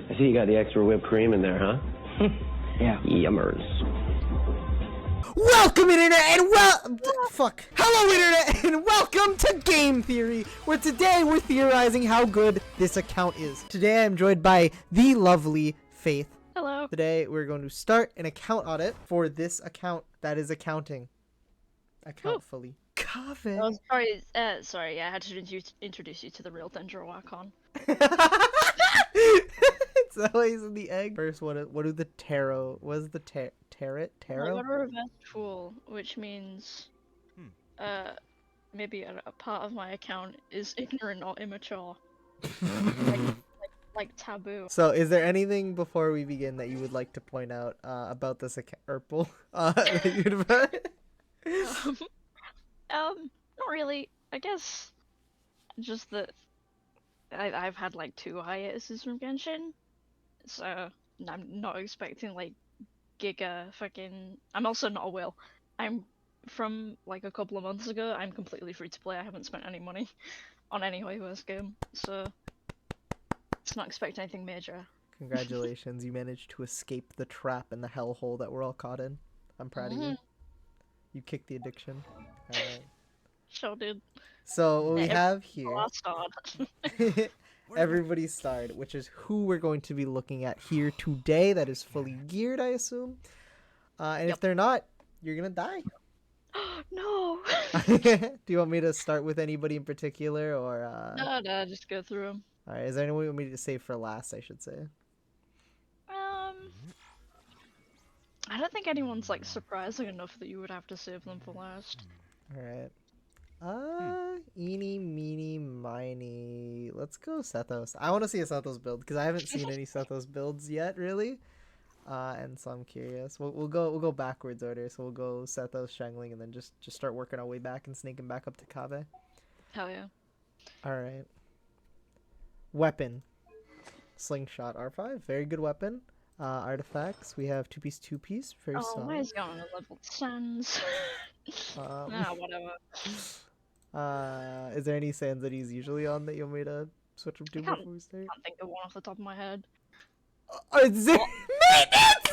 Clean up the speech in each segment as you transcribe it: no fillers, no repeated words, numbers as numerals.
I see you got the extra whipped cream in there, huh? Yeah. Yummers. Welcome, Internet, and hello, Internet, and welcome to Game Theory, where today we're theorizing how good this account is. Today I'm joined by the lovely Faith. Hello. Today we're going to start an account audit for this account that is accounting. Accountfully. Kave. Oh, sorry, yeah, I had to introduce you to the real Dendro Wakon. It's always in the egg. First, what do the tarot? What is the tarot? I got a reverse fool, which means, maybe a part of my account is ignorant or immature, like taboo. So, is there anything before we begin that you would like to point out about this account? Not really. I guess just that I've had like 2 hiatuses from Genshin, so I'm not expecting like giga fucking. I'm also not a will. I'm from like a couple of months ago. I'm completely free to play. I haven't spent any money on any Hoyoverse game, so it's not expecting anything major. Congratulations, you managed to escape the trap and the hellhole that we're all caught in. I'm proud of you. You kicked the addiction. Alright. Sure did. So what we have here, Starred. everybody starred, which is who we're going to be looking at here today. That is fully geared, I assume. And if they're not, you're gonna die. No. Do you want me to start with anybody in particular, or? No, just go through them. All right. Is there anyone you want me to save for last? I should say. I don't think anyone's like surprising enough that you would have to save them for last. All right. Eeny, meeny, miny. Let's go Sethos. I want to see a Sethos build because I haven't seen any Sethos builds yet, really. And so I'm curious. We'll go backwards order. So we'll go Sethos, Xiangling, and then just start working our way back and sneaking back up to Kave. Hell yeah. All right. Weapon. Slingshot R5. Very good weapon. Artifacts. We have 2-piece. Very solid. Why is he on a level sans? Whatever. Is there any sands that he's usually on that you want me to switch him to before we start? I can't think of one off the top of my head. Is it maintenance?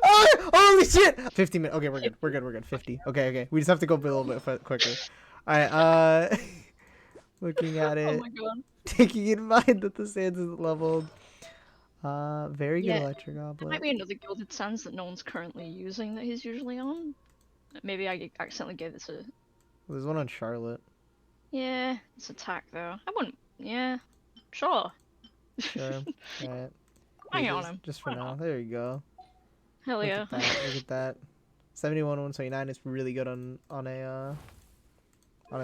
Oh, holy shit! 50 minutes. Okay, we're good. 50. Okay. We just have to go a little bit quicker. Alright, looking at it. Oh my god. Taking in mind that the sands isn't leveled. Very good electric There goblet. might be another gilded sands that no one's currently using that he's usually on. Maybe I accidentally gave it to... There's one on Charlotte. Yeah, it's attack though. I wouldn't... Yeah, sure. Sure. Alright. Hang on him. Just for now. There you go. Hell yeah. Look at that. 71, 129 is really good on a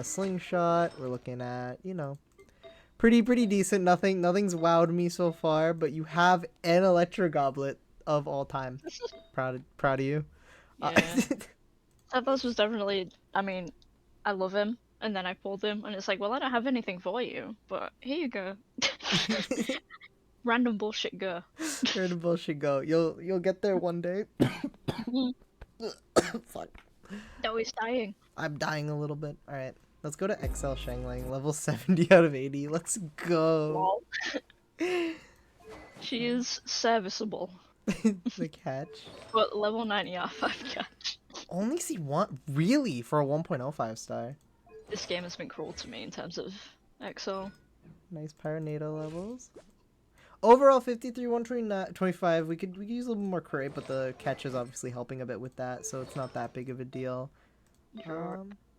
slingshot. We're looking at, pretty decent. Nothing's wowed me so far, but you have an Electro Goblet of all time. Proud of you. Yeah. Sethos was definitely, I love him, and then I pulled him, and it's like, well, I don't have anything for you, but here you go. Random bullshit go. Random bullshit go. You'll get there one day. Fuck. No, he's dying. I'm dying a little bit. Alright. Let's go to XL Xiangling. Level 70 out of 80. Let's go. She is serviceable. The catch. But level 90 R5 catch. Only see one? Really? For a 1.05 star? This game has been cruel to me in terms of XL. Nice Pyronado levels. Overall 53, 125. We could use a little more crate, but the catch is obviously helping a bit with that, so it's not that big of a deal.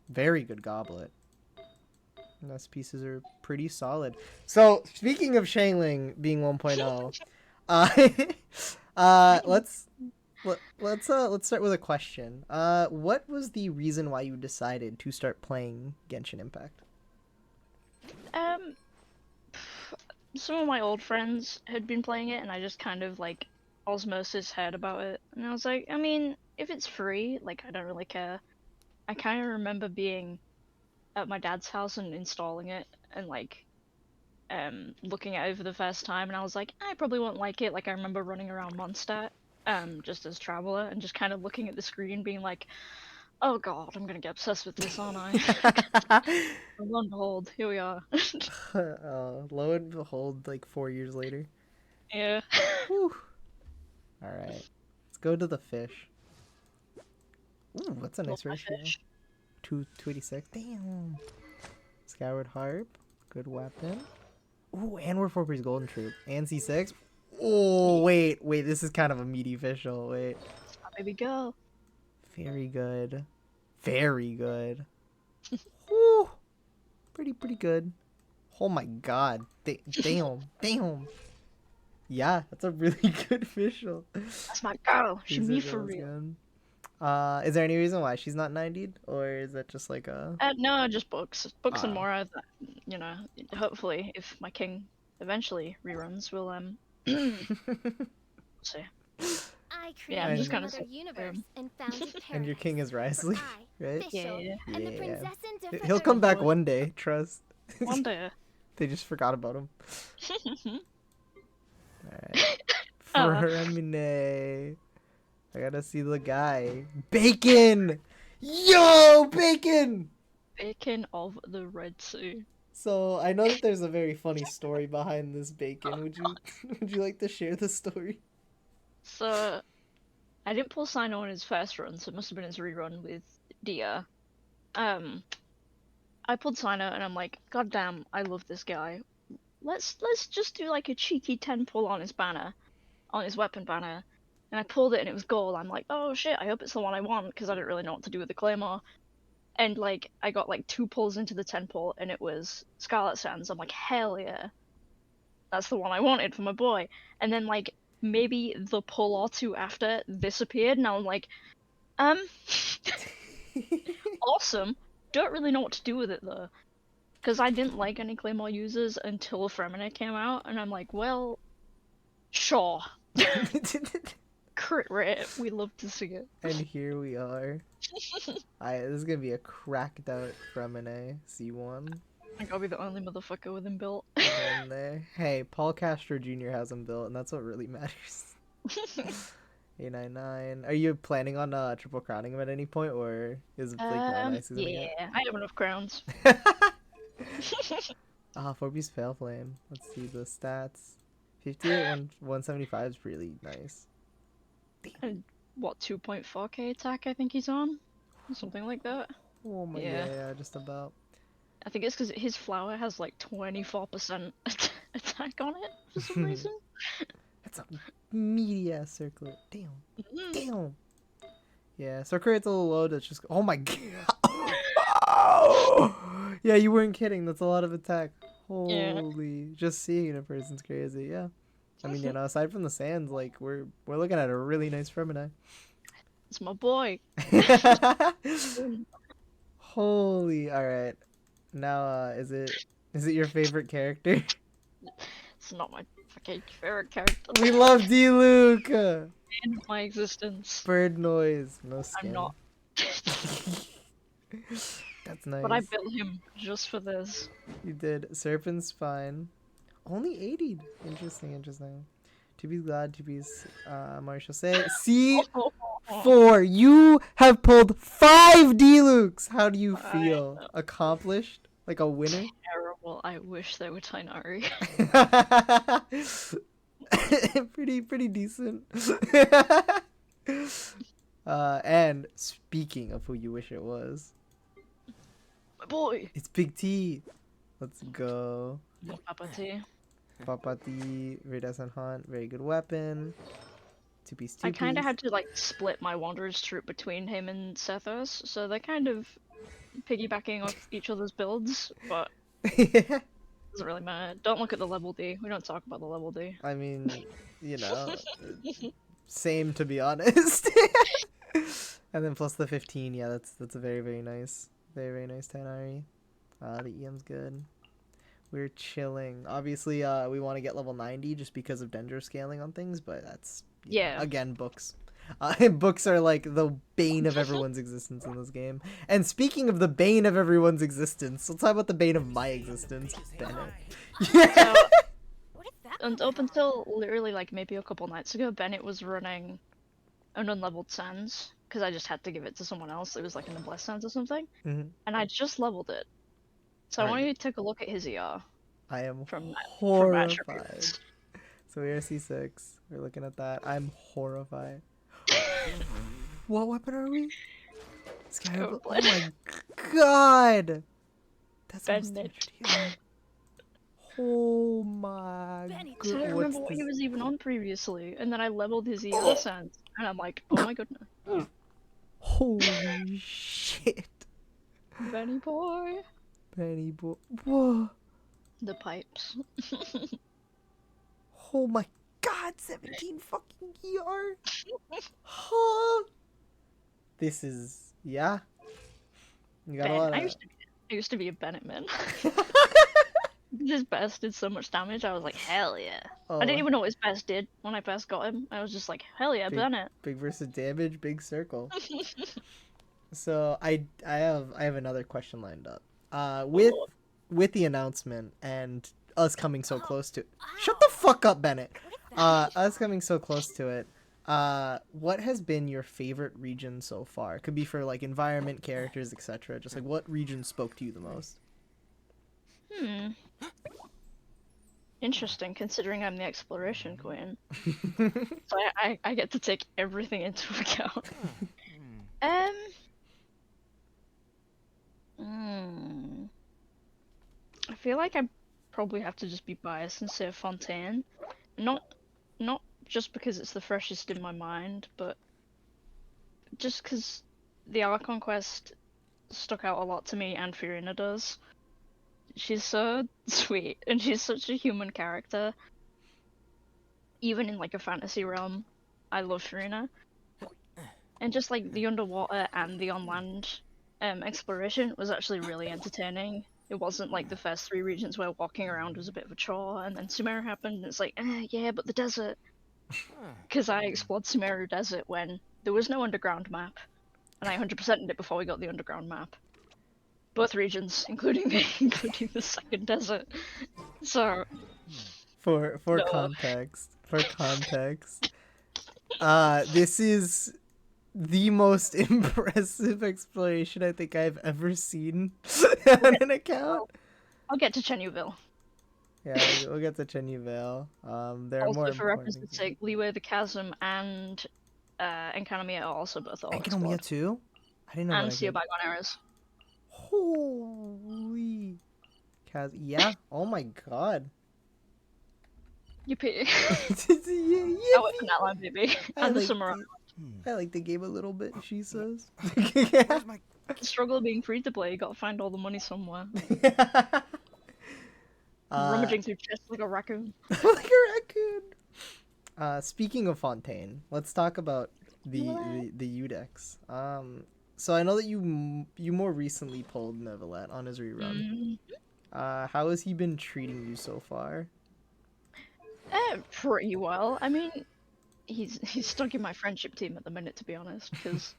Very good goblet. And those pieces are pretty solid. So speaking of Xiangling being 1.0, let's start with a question. What was the reason why you decided to start playing Genshin Impact? Some of my old friends had been playing it, and I just kind of like osmosis heard about it, and I was like, if it's free, like I don't really care. I kind of remember being at my dad's house and installing it and like looking at it for the first time, and I was like, I probably won't like it. Like I remember running around Mondstadt just as Traveler and just kind of looking at the screen being like, oh god, I'm gonna get obsessed with this, aren't I? And lo and behold, here we are. Lo and behold, like 4 years later. Yeah. Whew. Alright. Let's go to the fish. Ooh, that's a nice Love my ratio. fish. 286. Damn. Scoured Harp. Good weapon. Ooh, and we're 4 piece Golden Troop. And C6. Oh, wait. This is kind of a meaty Fischl. Wait. Oh, baby girl. Very good. Very good. Whew. Pretty good. Oh my god. Damn. Damn. Yeah, that's a really good Fischl. That's my girl. She me for That's real. good. Is there any reason why she's not 90'd? Or is that just like a... No, just books. Books and Ah. more. You know, hopefully, if my king eventually reruns, we'll see. I Yeah, I'm created just kinda another sick, universe and founded paradise. And your king is Risley, where I, right? Fischl, Yeah. and the Yeah. princess and He'll come back boy. one day, trust. One day. They just forgot about him. Alright. Uh. Freminet. I gotta see the guy. Bacon! Yo, Bacon! Bacon of the Red Sea. So I know that there's a very funny story behind this Bacon. Would you like to share the story? So, I didn't pull Cyno on his first run, so it must have been his rerun with Dia. I pulled Cyno and I'm like, God damn, I love this guy. Let's just do like a cheeky 10 pull on his banner, on his weapon banner. And I pulled it and it was gold. I'm like, oh shit, I hope it's the one I want, because I didn't really know what to do with the Claymore. And like, I got like 2 pulls into the 10 pull and it was Scarlet Sands. I'm like, hell yeah. That's the one I wanted for my boy. And then like, maybe the pull or 2 after this appeared and I was like, awesome. Don't really know what to do with it though. Because I didn't like any Claymore users until Freminet came out, and I'm like, well, sure. Crit rate, we love to see it. And here we are. This is gonna be a cracked out Freminet C1. I think I'll be the only motherfucker with him built. And there. Hey, Paul Castro Jr. has him built, and that's what really matters. 899. Are you planning on triple crowning him at any point, or is it like not nice? Yeah, I have enough crowns. 4-piece Pale Flame. Let's see the stats. 58 175 is really nice. And what, 2.4k attack I think he's on? Something like that. Oh my Yeah. yeah, just about. I think it's because his flower has like 24% attack on it for some reason. That's a meaty ass circlet. Damn. Mhm. Damn. Yeah, circle rate's a little low. That's just. Oh my god. Yeah, you weren't kidding. That's a lot of attack. Holy. Just seeing it in person's crazy. Yeah. I mean, you know, aside from the sands, like we're looking at a really nice Freminet. It's my boy. Holy. All right. Now, is it your favorite character? It's not my fucking favorite character. We love Diluc. End of my existence. Bird noise. No skin. I'm not. That's nice. But I built him just for this. You did. Serpent's fine. Only 80. Interesting. To be glad, to be Marshall say. C4. You have pulled 5 Dilucs. How do you feel? Accomplished? Like a winner? Terrible. I wish they were Tighnari. pretty decent. And speaking of who you wish it was, My boy. it's Big T. Let's go. Papa T. Papati, Radas and Hunt, very good weapon. Two-piece. I kind of had to like split my Wanderer's troop between him and Sethos, so they're kind of piggybacking off each other's builds, but it doesn't really matter. Don't look at the level D. We don't talk about the level D. I mean, you know, same to be honest. And then plus the 15, yeah, that's a very nice Tighnari. The EM's good. We're chilling. Obviously, we want to get level 90 just because of Dendro scaling on things, but that's Yeah. again books. Books are like the bane of everyone's existence in this game. And speaking of the bane of everyone's existence, let's talk about the bane of my existence, Bennett. So, What is that? and up until literally like maybe a couple nights ago, Bennett was running an unleveled Sands because I just had to give it to someone else. It was like in the Blessed Sands or something, Mhm. and I just leveled it. So I Right. want you to take a look at his ER I am from horrified. attributes. So we are C6. We're looking at that. I'm horrified. What weapon are we? Skyrim. Oh my god! That's almost Bennett. damage. Oh my So I god. don't remember what he was even on previously, and then I leveled his EL sense, and I'm like, oh my goodness. Holy shit. Benny boy. Benny boy. Whoa. The pipes. Oh my god, 17 fucking ER. Huh. This is, yeah. You got a lot of... I used to be a Bennett man. His best did so much damage, I was like, hell yeah. Oh, I didn't even know what his best did when I first got him. I was just like, hell yeah, Bennett. big versus damage, big circle. So I have another question lined up. With the announcement and us coming so close to... Shut the fuck up, Bennett. Us coming so close to it. What has been your favorite region so far? Could be for like environment, characters, etc. Just like what region spoke to you the most? Interesting, considering I'm the exploration queen. So I get to take everything into account. I feel like I probably have to just be biased and say Fontaine. Not just because it's the freshest in my mind, but just because the Archon quest stuck out a lot to me, and Fiorina does. She's so sweet, and she's such a human character. Even in like a fantasy realm, I love Fiorina. And just like the underwater and the on land exploration was actually really entertaining. It wasn't like the first 3 regions where walking around was a bit of a chore, and then Sumeru happened, and it's like, yeah, but the desert. Because I explored Sumeru Desert when there was no underground map, and I 100%ed it before we got the underground map. Both regions, including the second desert. So, For no. context, this is the most impressive exploration I think I've ever seen on an account. I'll get to Chenyuville. Yeah, we'll get to Chenyuville. There are Also, more for important reference's sake, Leeway the Chasm and Enkanomiya are also both all Enkanomiya explored. too? I didn't know And that. Sea of Bygone Eras. Holy... Yeah, oh my god. Yippee. Yeah, I went for that line, baby. And the summer. I like the game a little bit, she says. The struggle of being free to play, you gotta find all the money somewhere. Rummaging through chests like a raccoon. Like a raccoon. Speaking of Fontaine, let's talk about the Udex. So I know that you more recently pulled Neuvillette on his rerun. How has he been treating you so far? Pretty well. I mean, he's stuck in my friendship team at the minute, to be honest, because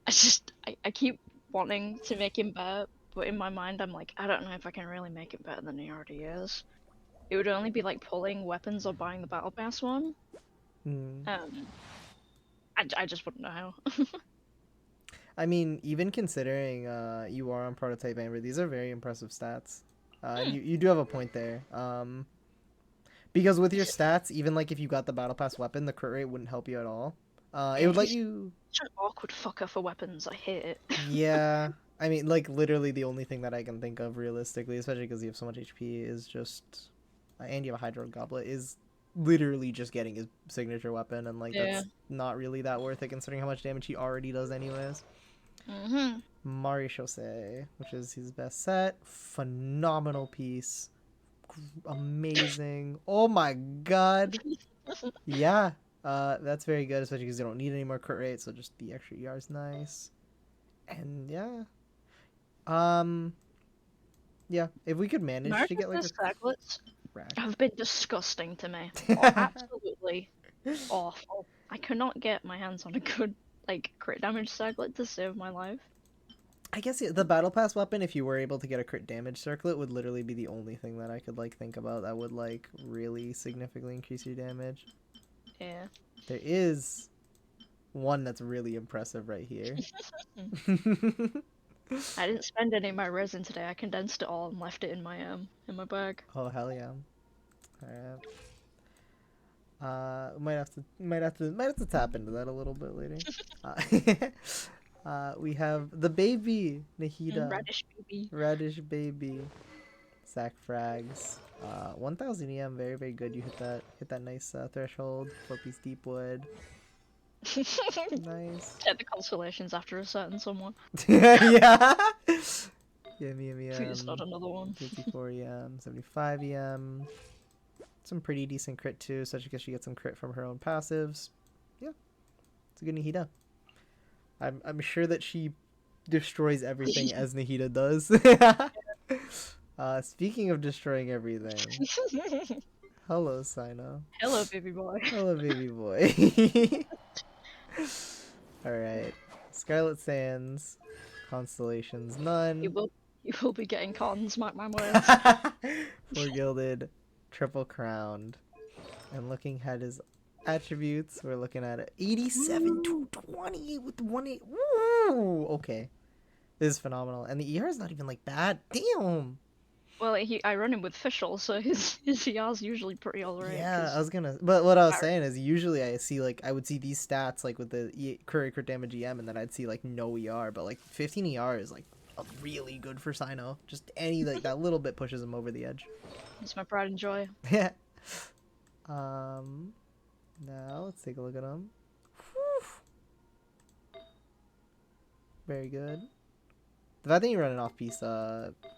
I keep wanting to make him better, but in my mind I'm like, I don't know if I can really make it better than he already is. It would only be like pulling weapons or buying the battle pass one. I just wouldn't know how. I mean, even considering you are on Prototype Amber, these are very impressive stats. You do have a point there. Because with your stats, even like if you got the battle pass weapon, the crit rate wouldn't help you at all. It would let you... Such an awkward fucker for weapons, I hate it. Yeah, I mean, like literally the only thing that I can think of realistically, especially because you have so much HP, is just... and you have a Hydro Goblet, is literally just getting his signature weapon, and like that's not really that worth it considering how much damage he already does anyways. Mari Shosei, which is his best set. Phenomenal piece. Amazing. Oh my god. Yeah. That's very good, especially because you don't need any more crit rate, so just the extra ER is nice. And yeah. Yeah, if we could manage to get like Saglets have been disgusting to me. Absolutely awful. I cannot get my hands on a good like crit damage Saglet to save my life. I guess the battle pass weapon, if you were able to get a crit damage circlet, would literally be the only thing that I could like think about that would like really significantly increase your damage. Yeah. There is one that's really impressive right here. I didn't spend any of my resin today. I condensed it all and left it in my bag. Oh hell yeah. Might have to tap into that a little bit later. We have the baby Nahida, Radish baby. Radish baby, Sack Frags. 1000 EM, very very good. You hit that nice threshold. 4-piece deep wood. Nice. Check the constellations after a certain someone. Yeah. Yummy yummy. Please not another one. 54 EM, 75 EM. Some pretty decent crit too, so I guess she gets some crit from her own passives. Yeah, it's a good Nahida. I'm sure that she destroys everything as Nahida does. Speaking of destroying everything, hello Cyno. Hello, baby boy. Hello baby boy. All right, Scarlet Sands, constellations none. You will be getting cons, mark my words. 4 gilded, triple crowned, and looking at his attributes, we're looking at it 87 to 20 with 1-8. Woo! Okay, this is phenomenal, and the ER is not even like bad. Damn. Well, I run him with Fischl, so his ER is usually pretty alright. Yeah, I was gonna. But what I was saying is, usually I would see these stats like with the crit damage EM, and then I'd see like no ER, but like 15 ER is like really good for Cyno. Just any like that little bit pushes him over the edge. It's my pride and joy. Yeah. Now let's take a look at him. Very good. The fact that you run an off-piece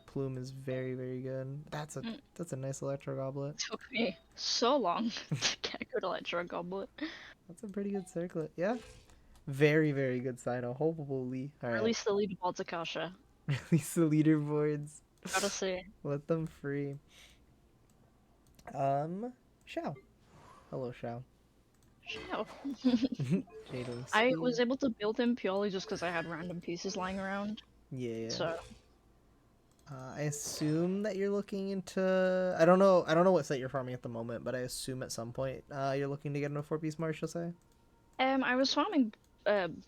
plume is very, very good. That's a nice electro goblet. It took me so long to get a good electro goblet. That's a pretty good circlet. Yeah. Very, very good Cyno. Hopefully. All right. Release the leaderboards, Akasha. Release the leaderboards. Gotta see. Let them free. Xiao. Hello, Xiao. Show. Jading I Speed. was able to build him purely just because I had random pieces lying around. Yeah. So I assume that you're looking into. I don't know what set you're farming at the moment, but I assume at some point you're looking to get into a 4-piece marshal, say. I was farming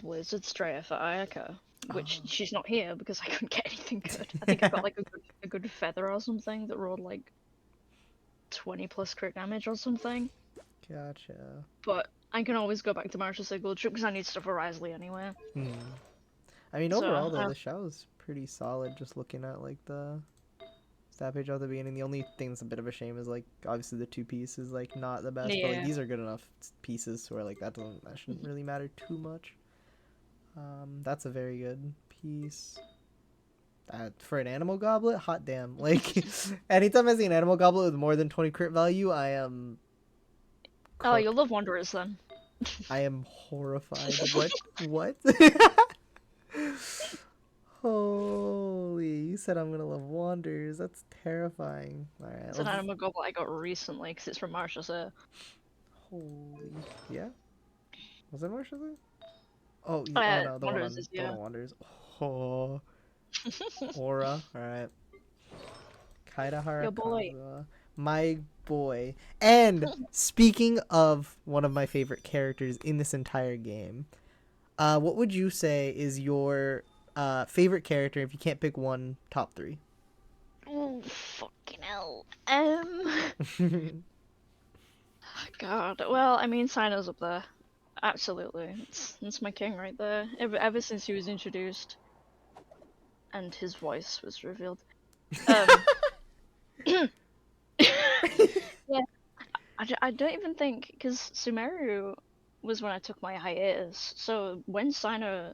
Blizzard Strayer for Ayaka, which she's not here because I couldn't get anything good. I think I got like a good feather or something that rolled like 20 plus crit damage or something. Gotcha. But I can always go back to Marshall Gold Trip because I need stuff for Risley anyway. I mean, So, overall though, the show is pretty solid. Just looking at like the stat page at the beginning, the only thing that's a bit of a shame is like obviously the 2-piece is like not the best, but like Yeah. these are good enough pieces where like that shouldn't really matter too much. That's a very good piece. For an animal goblet, hot damn! Like anytime I see an animal goblet with more than 20 crit value, I am. Oh, you'll love Wanderers then. I am horrified. What? Holy! You said I'm gonna love Wanders. That's terrifying. All right. It's an animal goblet I got recently because it's from Marshall's. Holy. Yeah. Was it Marshall's? Oh, Oh, yeah. yeah, Oh no, the Wanderers one is, on, the one yeah. on Wanders. Oh. Aura. All right. Kaidahara Your boy. Kazuha. My boy. And speaking of one of my favorite characters in this entire game, what would you say is your favorite character if you can't pick one, top 3? Oh, fucking hell. God. Well, I mean, Cyno's up there. Absolutely. It's my king right there. Ever since he was introduced and his voice was revealed. Yeah. I don't even think, because Sumeru was when I took my hiatus. So when Cyno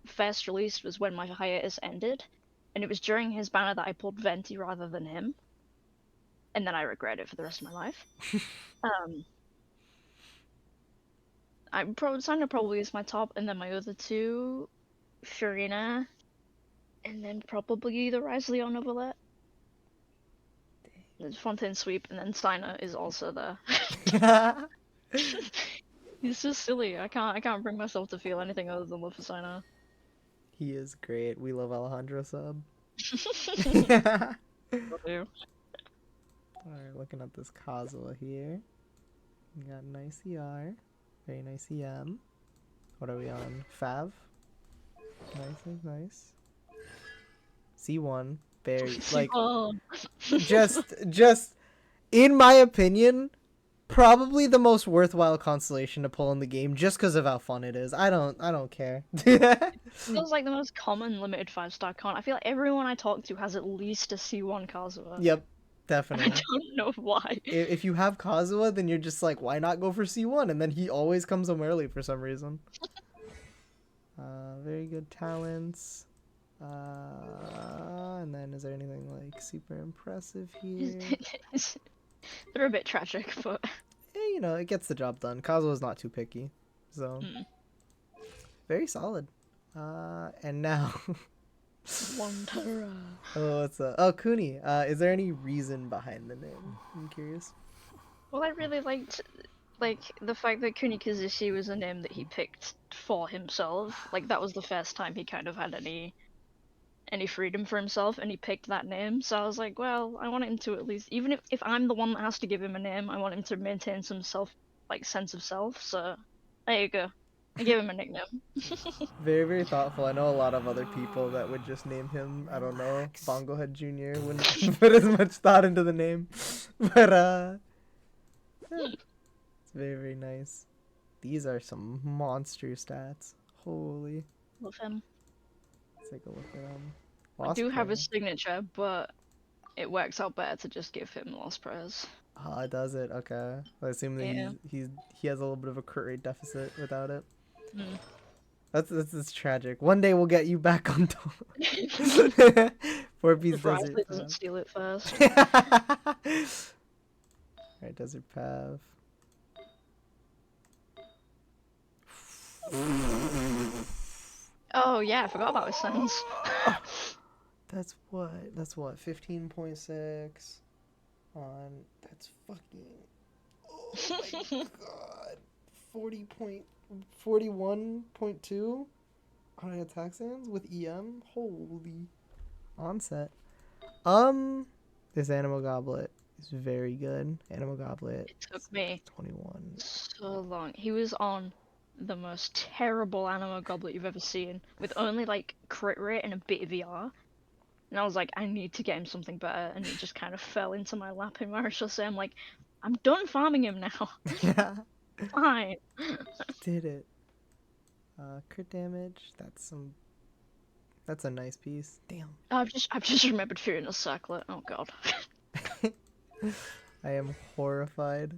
first released was when my hiatus ended. And it was during his banner that I pulled Venti rather than him. And then I regret it for the rest of my life. Cyno probably is my top, and then my other two, Furina, and then probably either Risley or Neuvillette. There's Fontaine Sweep, and then Cyno is also there. He's just silly. I can't bring myself to feel anything other than love for Cyno. He is great. We love Alejandro sub. Do. Alright, looking at this Kazuha here. We got nice ER. Very nice EM. What are we on? Fav? Nice. C1. Very, like, Oh. just, in my opinion, Probably the most worthwhile constellation to pull in the game, just because of how fun it is. I don't care. Feels like the most common limited 5-star con. I feel like everyone I talk to has at least a C1 Kazuha. Yep, I definitely. don't know why. If you have Kazuha, then you're just like, why not go for C1? And then he always comes home early for some reason. Very good talents. And then is there anything like super impressive here? They're a bit tragic, but You know, it gets the job done. Kazuha's not too picky, so very solid. And now, Wondera. oh, what's up? Oh, Kuni. Is there any reason behind the name? I'm curious. Well, I really liked the fact that Kunikazushi was a name that he picked for himself. Like that was the first time he kind of had any freedom for himself, and he picked that name. So I was like, well, I want him to at least, even if I'm the one that has to give him a name, I want him to maintain some sense of self. So there you go. I gave him a nickname. Very, very thoughtful. I know a lot of other people that would just name him, I don't know, Bongo Head Jr. Wouldn't put as much thought into the name. But, yeah. It's very, very nice. These are some monster stats. Holy. Love him. Let's take a look at them. I do have his signature, but it works out better to just give him Lost Prayers. Ah, does it? Okay. I assume that he has a little bit of a crit rate deficit without it. That's tragic. One day we'll get you back on top. 4-piece desert. He doesn't steal it first. Alright, desert path. Oh yeah, I forgot about his sense. That's what? 15.6 on. That's fucking. Oh my god. 41.2 on attack sands with EM. Holy. Onset. This animal goblet is very good. Animal goblet. It took me 21. so long. He was on the most terrible animal goblet you've ever seen, with only like crit rate and a bit of VR. And I was like, I need to get him something better, and it just kind of fell into my lap in Marshall. So I'm like, I'm done farming him now. Yeah. Fine. Did it. Crit damage. That's a nice piece. Damn. I've just remembered Furious Circlet. Oh god. I am horrified.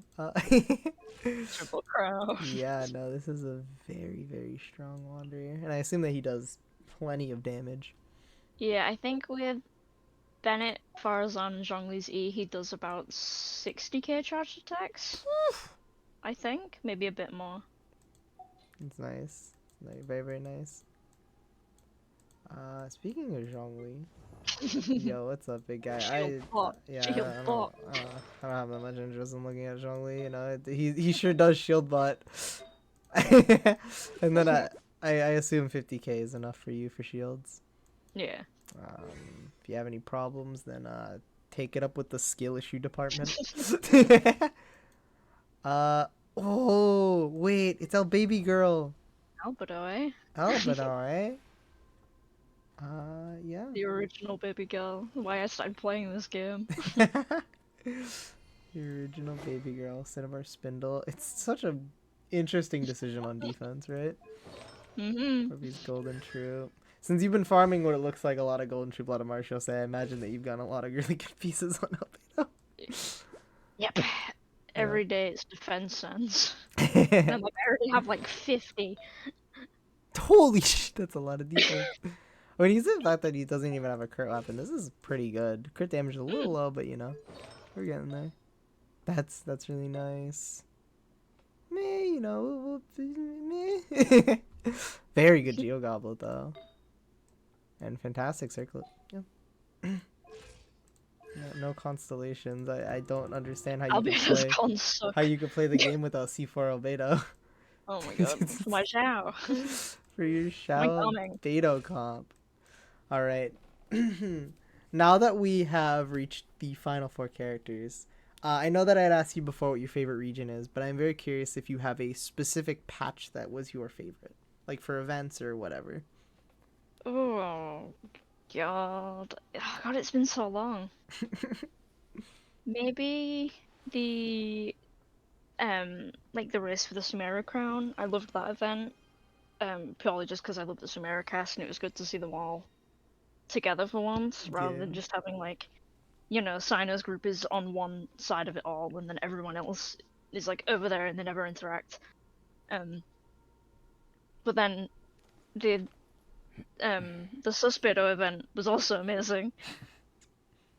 Triple crow. Yeah, no, this is a very, very strong Wanderer. And I assume that he does plenty of damage. Yeah, I think with Bennett, Farazan, and Zhongli's E, he does about 60k charged attacks. I think. Maybe a bit more. It's nice. Very, very nice. Speaking of Zhongli, yo, what's up, big guy? I don't have that much interest in looking at Zhongli. You know, he sure does shield bot. And then I assume 50k is enough for you for shields. Yeah. If you have any problems, then take it up with the skill issue department. Oh wait, it's our baby girl. Albedoy. Albedoy. Yeah. The original baby girl. Why I started playing this game. The original baby girl, Cinnabar Spindle. It's such a interesting decision on defense, right? Ruby's Golden Troop. Since you've been farming what it looks like a lot of Golden Troop, a lot of Martial Say, I imagine that you've gotten a lot of really good pieces on Albedo. Yep. Every day it's defense sense. And I'm like, I already have like 50. Holy shit, that's a lot of defense. When you said the fact that he doesn't even have a crit weapon, this is pretty good. Crit damage is a little low, but you know, we're getting there. That's really nice. Meh, you know, meh. Very good Geo Goblet though, and fantastic Circlet. Yeah. No constellations. I don't understand how you could play the game without C4 Albedo. Oh my god, my Xiao. For your Xiao Beto comp. Alright. Now that we have reached the final 4 characters, I know that I had asked you before what your favorite region is, but I'm very curious if you have a specific patch that was your favorite. Like for events or whatever. Oh god. Oh god, it's been so long. Maybe the like the race for the Sumeru crown. I loved that event, purely just because I love the Sumeru cast, and it was good to see them all together for once, rather than Yeah. just having like, you know, Cyno's group is on one side of it all, and then everyone else is like over there, and they never interact. But then the Suspido event was also amazing.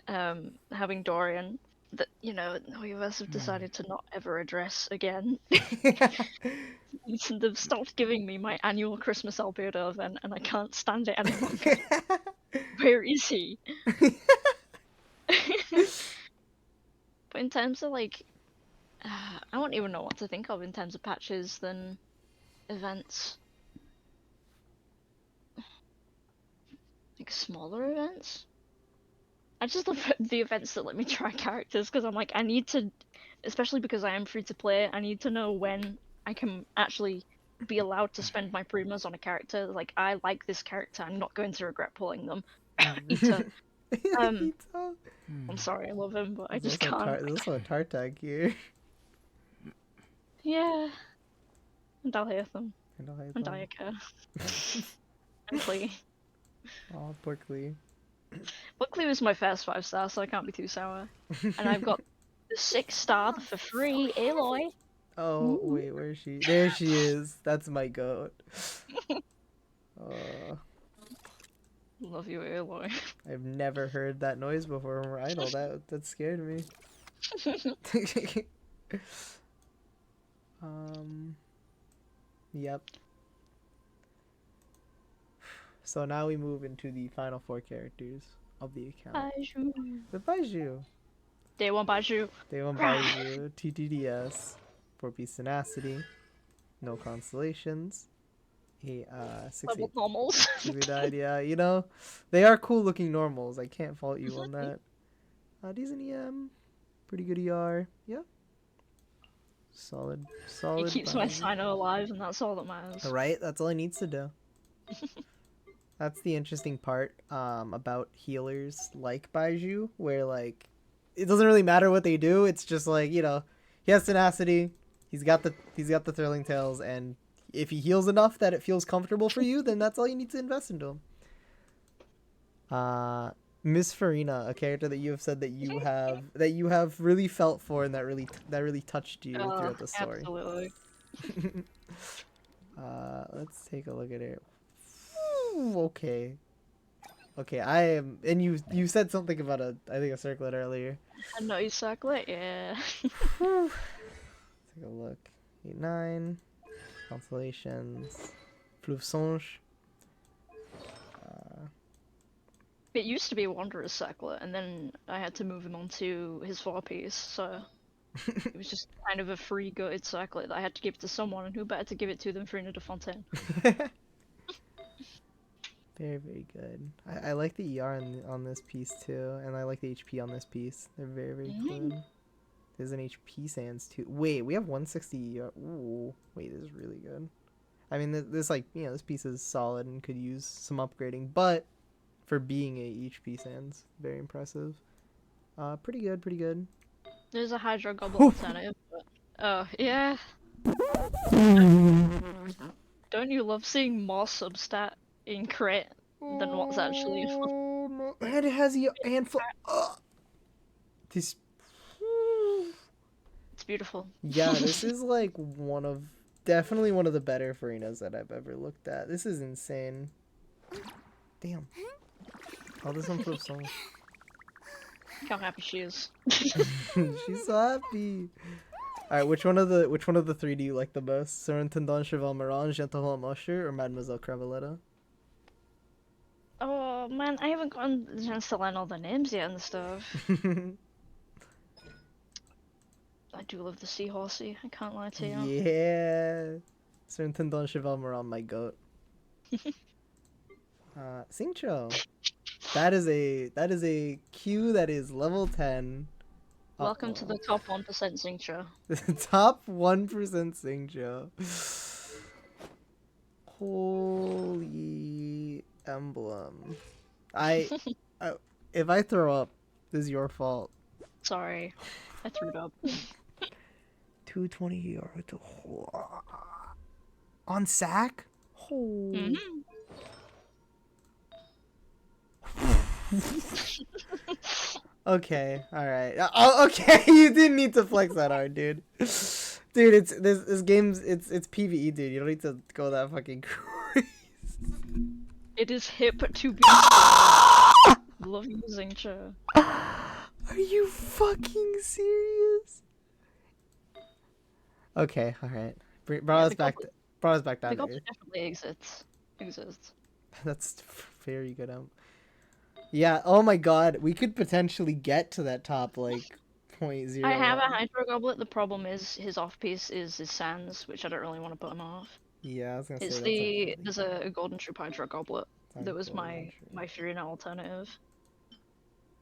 Having Dorian, that, you know, Hoyoverse have decided to not ever address again. They've stopped giving me my annual Christmas Albedo event, and I can't stand it any longer. Where is he? But in terms of like, I don't even know what to think of in terms of patches than events. Like smaller events? I just love the events that let me try characters, because I'm like, I need to, especially because I am free to play, I need to know when I can actually be allowed to spend my primas on a character. Like, I like this character, I'm not going to regret pulling them. Ita. I'm sorry, I love him, but I just can't. There's also a Tartag here. Yeah. And Dalhatham. And I'll hate And them. Dayaka. And Klee. Oh, poor Klee. But Klee was my first 5-star, so I can't be too sour. And I've got the 6-star for free, Aloy. Oh, wait, where is she? There she is. That's my goat. Love you, Aloy. I've never heard that noise before from her idol. That scared me. Yep. So now we move into the final 4 characters of the account. Baiju. The Baiju. Day 1 Baiju. Day 1 Baiju. TTDS. 4-piece tenacity. No constellations. A 6-8 Normals. yeah, you know, they are cool looking normals. I can't fault you on that. D's an EM. Pretty good ER. Yeah. Solid. It keeps my Baiju. Cyno alive, and that's all that matters. Right? That's all it needs to do. That's the interesting part about healers like Baiju, where like it doesn't really matter what they do. It's just like, you know, he has tenacity, he's got the thrilling tales, and if he heals enough that it feels comfortable for you, then that's all you need to invest into him. Miss Farina, a character that you have said that you have really felt for and that really touched you throughout the story. Absolutely. Let's take a look at it. Okay. I am, and you said something about I think a circlet earlier. A noise circlet, yeah. Take a look. 8-9 constellations. Fleuve Songe. It used to be a Wanderer's circlet, and then I had to move him onto his 4-piece, so it was just kind of a free gutted circlet that I had to give to someone, and who better to give it to than Freminet de Fontaine. Very, very good. I like the ER on this piece too, and I like the HP on this piece. They're very, very good. There's an HP sands too. Wait, we have 160 ER. Ooh, wait, this is really good. I mean, this like, you know, this piece is solid and could use some upgrading, but for being a HP sands, very impressive. Pretty good, pretty good. There's a Hydro Goblin alternative, but... Oh, yeah. Don't you love seeing more substat in crit than what's actually... Oh, no. And it has a handful. This. It's beautiful. Yeah, this is like definitely one of the better Farinas that I've ever looked at. This is insane. Damn. Oh, this one flips on. Look how happy she is. She's so happy. Alright, which one of the 3 do you like the most? Surintendant Cheval Moran, Gentleman Usher, or Mademoiselle Cravaletta? Oh man, I haven't gotten the chance to learn all the names yet and stuff. I do love the seahorsey, I can't lie to you. Yeah. Surintendant Cheval Moran, my goat. Singcho. That is a Q that is level 10. Welcome to the top 1% Singcho. The top 1% Singcho. Holy emblem. If I throw up, this is your fault. Sorry, I threw it up. Dude, 220 euro to on sack. Oh. Okay, all right. Oh, okay. You didn't need to flex that hard, dude. Dude, it's this game's it's PvE, dude. You don't need to go that fucking crazy. It is hip to be. I love using chair. Are you fucking serious? Okay, all right. Brought us back. Brought us back down The to gacha earth. definitely exists. That's very good. Yeah. Oh my God, we could potentially get to that top like 0.0. I have a Hydro Goblet. The problem is his off piece is his Sands, which I don't really want to put him off. Yeah, I was gonna say It's that's the there's a Golden Troop Hydro Goblet on that was Golden my Fischl alternative,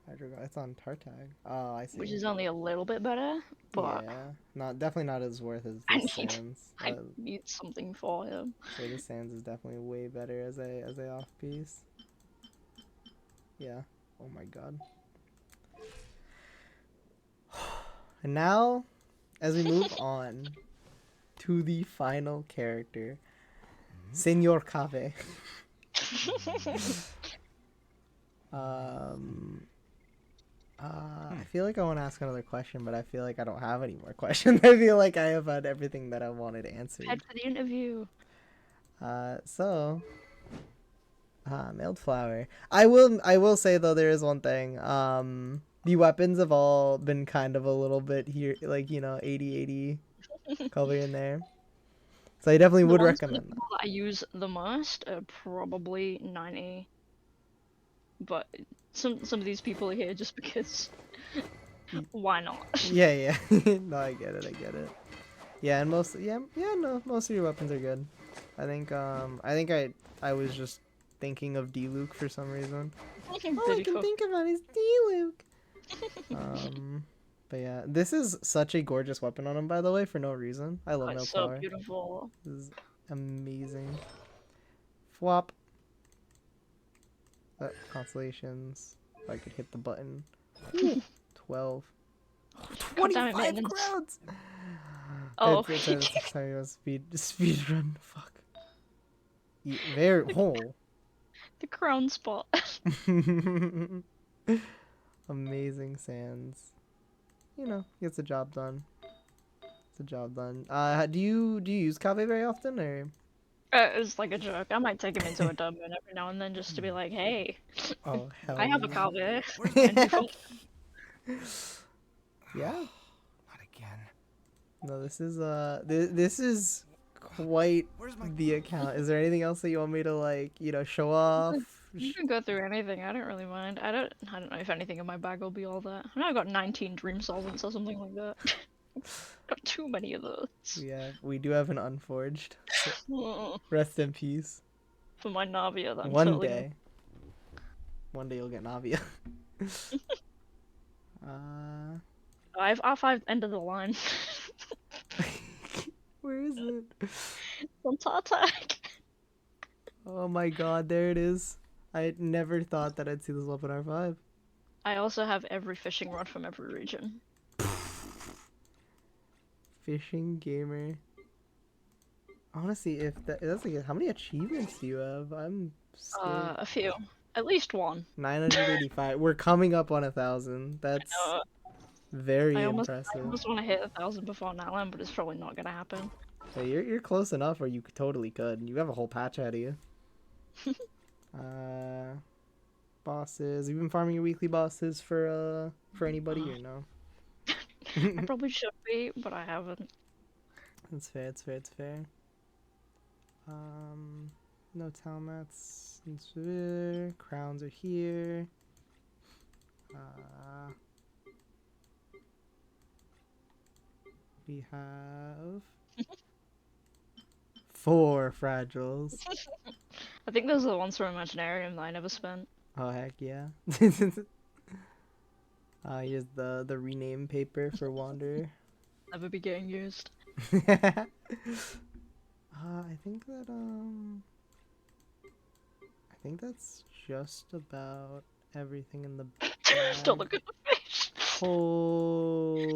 It's on Tartag. Oh, I see. which is only a little bit better, but yeah, definitely not as worth as I the need- Sands. I need something for him. So the Sands is definitely way better as a off piece. Yeah. Oh my God. And now, as we move on to the final character, Senor Cave. I feel like I want to ask another question, but I feel like I don't have any more questions. I feel like I have had everything that I wanted answered. Head for the interview. Mailed flower. I will say though, there is one thing. The weapons have all been kind of a little bit here, like, 80-80 color in there. So I definitely would recommend that. That I use the most are probably 90. But some of these people are here just because. Why not? Yeah. No, I get it. Yeah, and most of your weapons are good. I think I was just thinking of Diluc for some reason. All I can think about is Diluc. But yeah, this is such a gorgeous weapon on him, by the way, for no reason. I love It's Mailed so beautiful. This is amazing. Flop. Constellations. If I could hit the button. 12. 25 crowns! Oh. Sorry, speed run. Fuck. Very whole. The crown spot. Amazing Sands. Gets the job done. Do you use Kave very often, or? It was like a joke. I might take him into a dungeon every now and then just to be like, hey, Oh, hell I have a yeah. Kave. Yeah. Not again. No, this is quite the account. Is there anything else that you want me to show off? You can go through anything. I don't really mind. I don't know if anything in my bag will be all that. I know I got 19 dream solvents or something like that. Got too many of those. Yeah, we do have an unforged. Rest in peace. For my Navia, that I'm One totally day you'll get Navia. I've R5 end of the line. Where is it? On Tartak. Oh my God, there it is. I never thought that I'd see this weapon R5. I also have every fishing rod from every region. Fishing gamer. I want to see if that's like, how many achievements do you have? I'm scared. A few. At least one. 985. We're coming up on 1,000. That's very impressive. I almost want to hit 1,000 before Natlan, but it's probably not gonna happen. Yeah, you're close enough, or you totally could. You have a whole patch ahead of you. Bosses. You've been farming your weekly bosses for anybody or no? I probably should be, but I haven't. It's fair. No Talmats. Crowns are here. We have 4 fragiles. I think those are the ones from Imaginarium that I never spent. Oh heck yeah. Here's the rename paper for Wanderer. Never be getting used. I think that's just about everything in the bag. Don't look at the fish. Holy,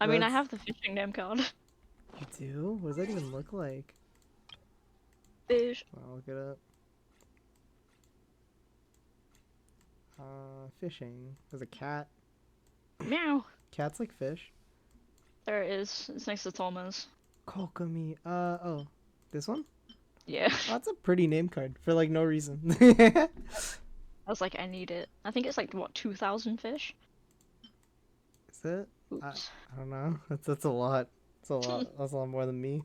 I mean, I That's- have the fishing name card. You do? What does that even look like? Fish. I'll look it up. Fishing. There's a cat. Meow. Cats like fish. There it is. It's next to Thomas. Kokomi. Oh. This one? Yeah. Oh, that's a pretty name card for like no reason. I was like, I need it. I think it's like, what, 2,000 fish? Is it? Oops. I don't know. That's a lot. That's a lot. That's a lot more than me.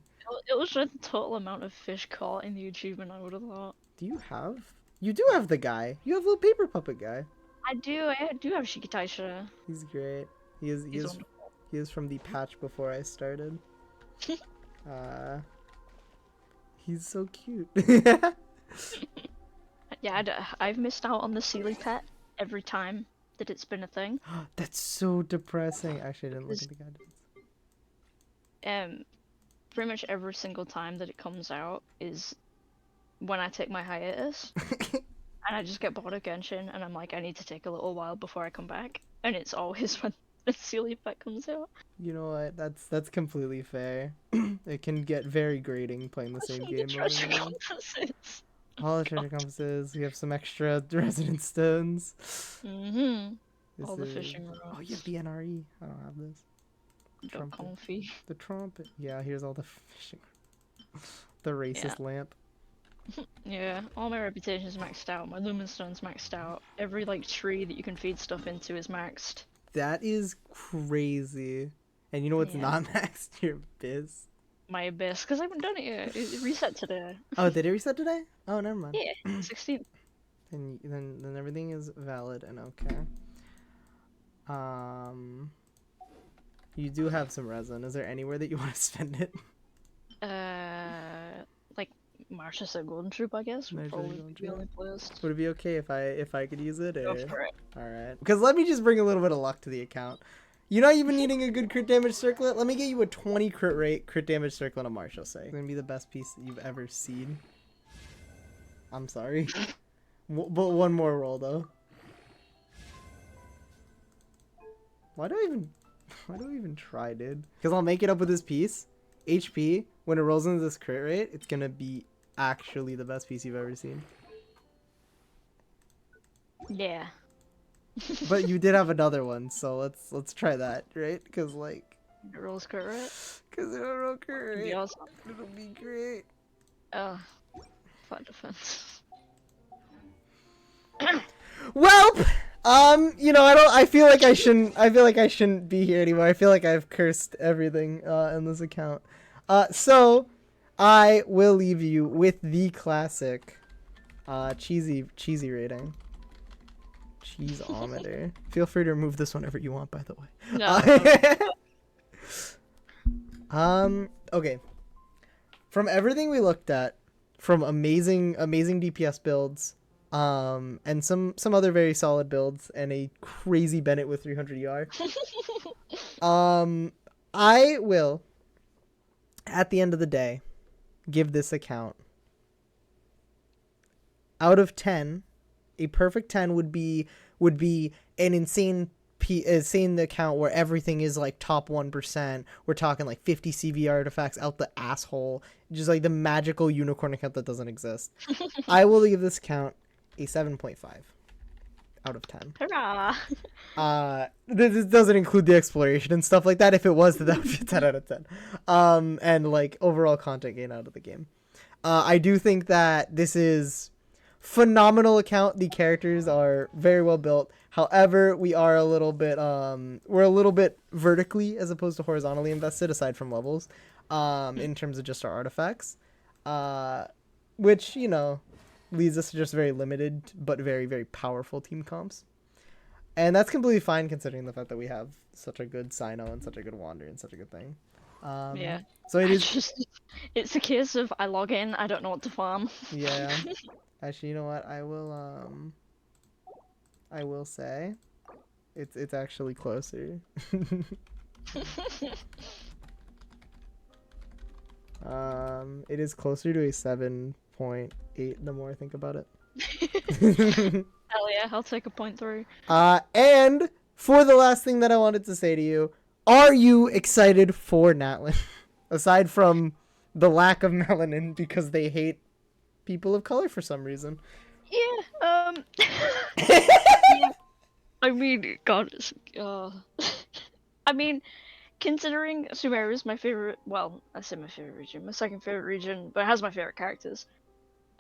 It was the total amount of fish caught in the achievement, I would have thought. Do you have? You do have the guy. You have a little paper puppet guy. I do have Shikitaisha. He's great. He is Wonderful. he is from the patch before I started. He's so cute. Yeah, I've missed out on the Sealy pet every time that it's been a thing. That's so depressing. Actually, I didn't look at the guidance. Pretty much every single time that it comes out is when I take my hiatus. And I just get bored of Genshin, and I'm like, I need to take a little while before I come back. And it's always when the Sealy pet comes out. You know what? That's completely fair. It can get very grating playing the same Especially game. the over treasure and over. compasses. All the treasure compasses. We have some extra resonance stones. Mm-hmm. This All the is- fishing rods. Oh, you have the NRE. I don't have this. Got Trumpet. comfy. The trumpet. Yeah, here's all the fishing. The racist lamp. Yeah, all my reputation's maxed out. My lumen stone's maxed out. Every like tree that you can feed stuff into is maxed. That is crazy. And you know what's Yeah. not maxed? Your biz. My abyss, because I haven't done it yet. It reset today. Oh, did it reset today? Oh, never mind. Yeah, 16th. Then everything is valid and okay. You do have some resin. Is there anywhere that you want to spend it? Like Marsha said, Golden Troop, I guess. Would Marsha probably Golden be the only place. Would it be okay if I could use it? Go Or... for it. All right. Because let me just bring a little bit of luck to the account. You're not even needing a good crit damage circlet. Let me get you a 20 crit rate crit damage circlet on Marshall say. It's gonna be the best piece that you've ever seen. I'm sorry. But one more roll though. Why do I even try, dude? Because I'll make it up with this piece. HP, when it rolls into this crit rate, it's gonna be actually the best piece you've ever seen. Yeah. But you did have another one, so let's try that, right? Because like, It rolls crit, right? because it'll roll crit It'd be rate. awesome. It'll be great. Oh, flat defense. Well, you know, I feel like I shouldn't be here anymore. I feel like I've cursed everything in this account. So I will leave you with the classic cheesy rating. Cheeseometer. Feel free to remove this whenever you want, by the way. No. Okay. From everything we looked at, from amazing DPS builds, and some other very solid builds, and a crazy Bennett with 300 ER. I will, at the end of the day, give this account out of 10. A perfect 10 would be an insane account where everything is like top 1%. We're talking like 50 CV artifacts out the asshole, just like the magical unicorn account that doesn't exist. I will give this account a 7.5 out of 10. Hurrah! This doesn't include the exploration and stuff like that. If it was, that would be a 10 out of 10. And like overall content gain out of the game. I do think that this is phenomenal account. The characters are very well built. However, we are a little bit we're a little bit vertically as opposed to horizontally invested, aside from levels, in terms of just our artifacts, which, you know, leads us to just very limited but very, very powerful team comps. And that's completely fine considering the fact that we have such a good Cyno and such a good Wander and such a good thing. Yeah. So it is. It's a case of I log in, I don't know what to farm. Yeah. Actually, you know what? I will say it's actually closer. It is closer to a 7.8 the more I think about it. Hell yeah, I'll take a 0.3. And for the last thing that I wanted to say to you, are you excited for Natlin? Aside from the lack of melanin because they hate people of color for some reason. Yeah, yeah, I mean, God, I mean, considering Sumeru is my favorite, well, I say my favorite region, my second favorite region, but it has my favorite characters,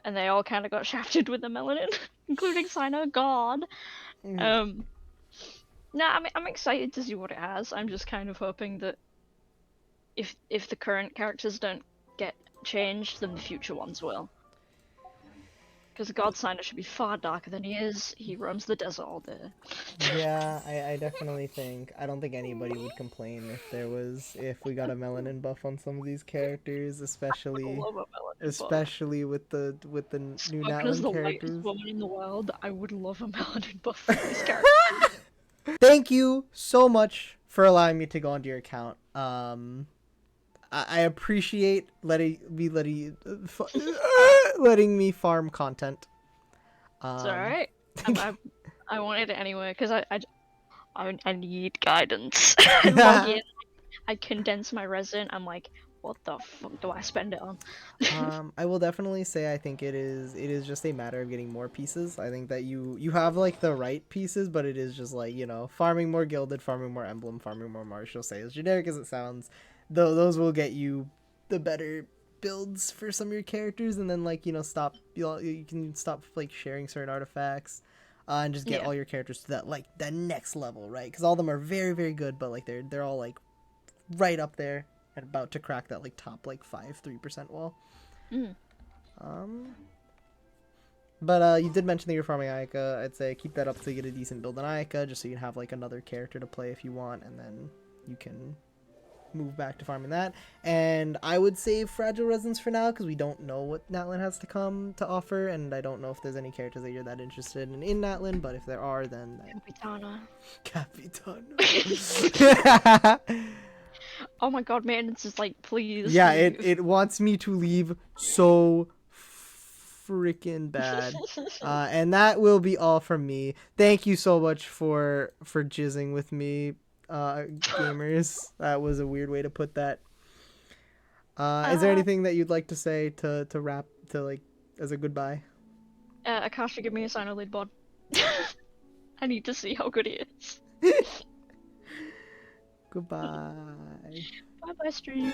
and they all kind of got shafted with the melanin, including Cyno, God. Um, no, I mean, I'm excited to see what it has. I'm just kind of hoping that if the current characters don't get changed, then the future ones will. Because God Cyno should be far darker than he is. He roams the desert all day. Yeah, I definitely think. I don't think anybody would complain if we got a melanin buff on some of these characters, I especially love a melanin buff. especially with the new Spoken as Natlin the characters. lightest woman in the world, I would love a melanin buff for this character. Thank you so much for allowing me to go onto your account. I appreciate letting me farm content. It's alright. I wanted it anyway, because I need guidance. I log in, I condense my resin, I'm like, what the fuck do I spend it on? I will definitely say I think it is just a matter of getting more pieces. I think that you have like the right pieces, but it is just like, farming more gilded, farming more emblem, farming more martial. Say as generic as it sounds, though those will get you the better builds for some of your characters, and then like stop you can stop like sharing certain artifacts. And just get all your characters to that next level, right? Because all of them are very, very good, but like they're all like right up there and about to crack that like top like 3% wall. But you did mention that you're farming Ayaka. I'd say keep that up to get a decent build on Ayaka, just so you can have like another character to play if you want, and then you can move back to farming that. And I would save Fragile Resins for now because we don't know what Natlin has to come to offer, and I don't know if there's any characters that you're that interested in Natlin, but if there are, then Capitana. Oh my god, man, it's just like, please. Yeah, leave. it wants me to leave so freaking bad. And that will be all from me. Thank you so much for jizzing with me, gamers. That was a weird way to put that. Is there anything that you'd like to say to wrap, to like as a goodbye? Akasha, give me a Cyno lead bod. I need to see how good he is. Goodbye. Bye bye, stream.